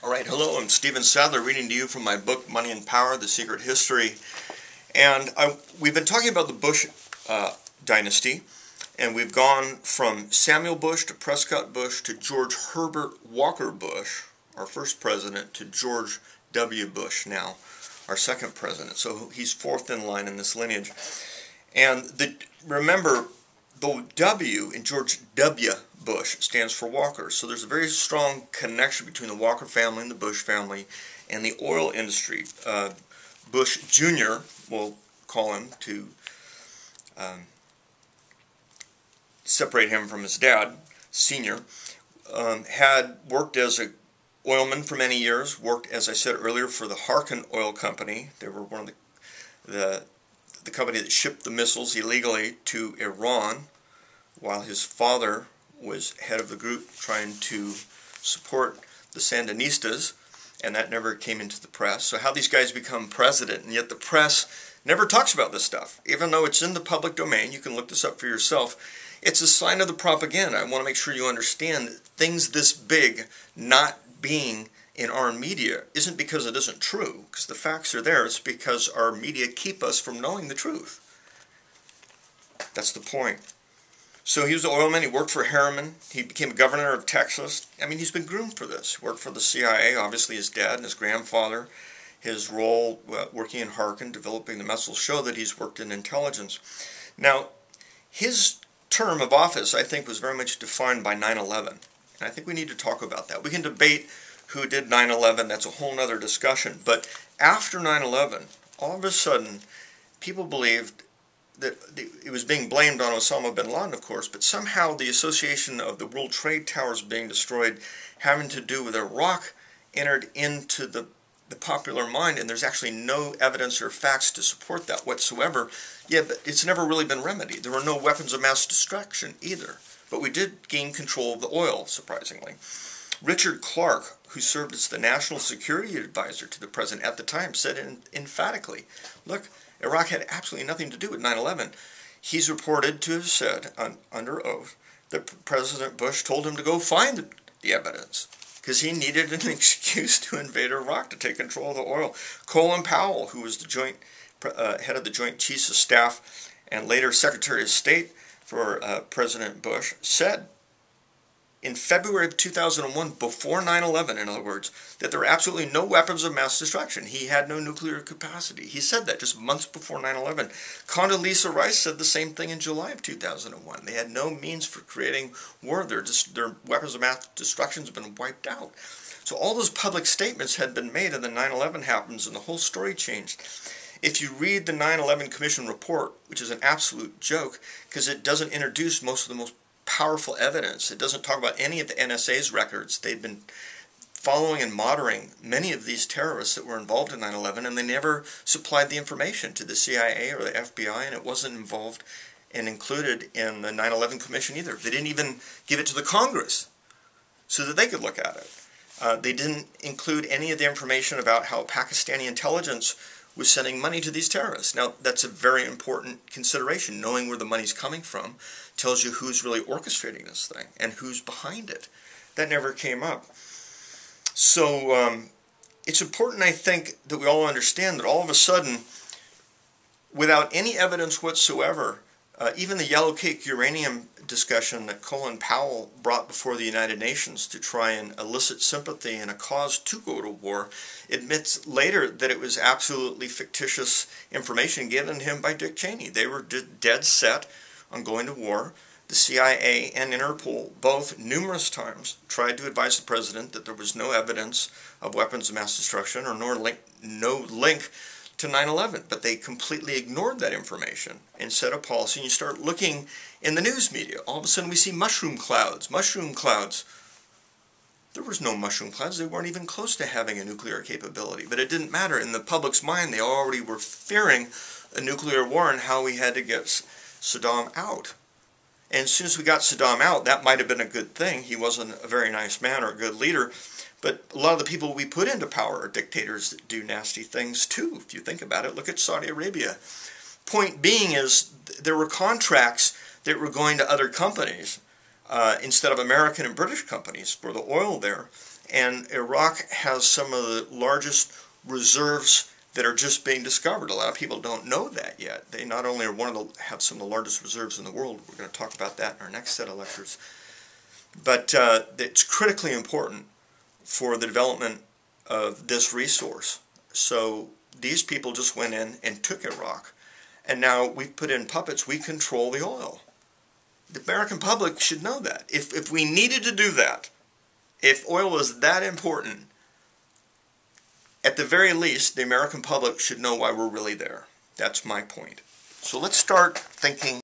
All right, hello, I'm Stephen Sadler reading to you from my book, Money and Power, The Secret History. And we've been talking about the Bush dynasty, and we've gone from Samuel Bush to Prescott Bush to George Herbert Walker Bush, our first president, to George W. Bush now, our second president. So he's fourth in line in this lineage. And remember, the W in George W. Bush stands for Walker. So there's a very strong connection between the Walker family and the Bush family and the oil industry. Bush Jr., we'll call him to separate him from his dad, Sr., had worked as an oilman for many years, worked, as I said earlier, for the Harkin Oil Company. They were one of the company that shipped the missiles illegally to Iran, while his father was head of the group trying to support the Sandinistas, and that never came into the press. So how these guys become president, and yet the press never talks about this stuff. Even though it's in the public domain, you can look this up for yourself, it's a sign of the propaganda. I want to make sure you understand that things this big not being in our media isn't because it isn't true, because the facts are there. It's because our media keep us from knowing the truth. That's the point. So he was an oilman, he worked for Harriman, he became governor of Texas. I mean, he's been groomed for this. He worked for the CIA, obviously his dad and his grandfather. His role working in Harkin, developing the missiles, show that he's worked in intelligence. Now, his term of office, I think, was very much defined by 9/11. And I think we need to talk about that. We can debate who did 9/11, that's a whole other discussion. But after 9/11, all of a sudden, people believed that it was being blamed on Osama bin Laden, of course, but somehow the association of the World Trade Towers being destroyed having to do with Iraq entered into the popular mind, and there's actually no evidence or facts to support that whatsoever. Yeah, but it's never really been remedied. There were no weapons of mass destruction either. But we did gain control of the oil, surprisingly. Richard Clarke, who served as the National Security Advisor to the President at the time, said emphatically, look, Iraq had absolutely nothing to do with 9/11. He's reported to have said, under oath, that President Bush told him to go find the evidence because he needed an excuse to invade Iraq to take control of the oil. Colin Powell, who was the head of the Joint Chiefs of Staff and later Secretary of State for President Bush, said in February of 2001, before 9/11, in other words, that there were absolutely no weapons of mass destruction. He had no nuclear capacity. He said that just months before 9/11. Condoleezza Rice said the same thing in July of 2001. They had no means for creating war. Their weapons of mass destruction has been wiped out. So all those public statements had been made, and then 9/11 happens, and the whole story changed. If you read the 9/11 Commission report, which is an absolute joke, because it doesn't introduce most of the most powerful evidence. It doesn't talk about any of the NSA's records. They'd been following and monitoring many of these terrorists that were involved in 9/11, and they never supplied the information to the CIA or the FBI, and it wasn't involved and included in the 9/11 Commission either. They didn't even give it to the Congress so that they could look at it. They didn't include any of the information about how Pakistani intelligence was sending money to these terrorists. Now, that's a very important consideration. Knowing where the money's coming from tells you who's really orchestrating this thing and who's behind it. That never came up. So it's important, I think, that we all understand that all of a sudden, without any evidence whatsoever, even the yellow cake uranium discussion that Colin Powell brought before the United Nations to try and elicit sympathy and a cause to go to war, admits later that it was absolutely fictitious information given him by Dick Cheney. They were dead set on going to war. The CIA and Interpol both numerous times tried to advise the president that there was no evidence of weapons of mass destruction or no link to 9/11, but they completely ignored that information and set a policy. And you start looking in the news media, all of a sudden we see mushroom clouds. Mushroom clouds. There was no mushroom clouds. They weren't even close to having a nuclear capability. But it didn't matter. In the public's mind, they already were fearing a nuclear war and how we had to get Saddam out. And as soon as we got Saddam out, that might have been a good thing. He wasn't a very nice man or a good leader. But a lot of the people we put into power are dictators that do nasty things too. If you think about it, look at Saudi Arabia. Point being is there were contracts that were going to other companies instead of American and British companies for the oil there. And Iraq has some of the largest reserves that are just being discovered. A lot of people don't know that yet. They not only have some of the largest reserves in the world, we're going to talk about that in our next set of lectures, but it's critically important for the development of this resource. So these people just went in and took Iraq, and now we've put in puppets. We control the oil. The American public should know that. If we needed to do that, if oil was that important, at the very least, the American public should know why we're really there. That's my point. So let's start thinking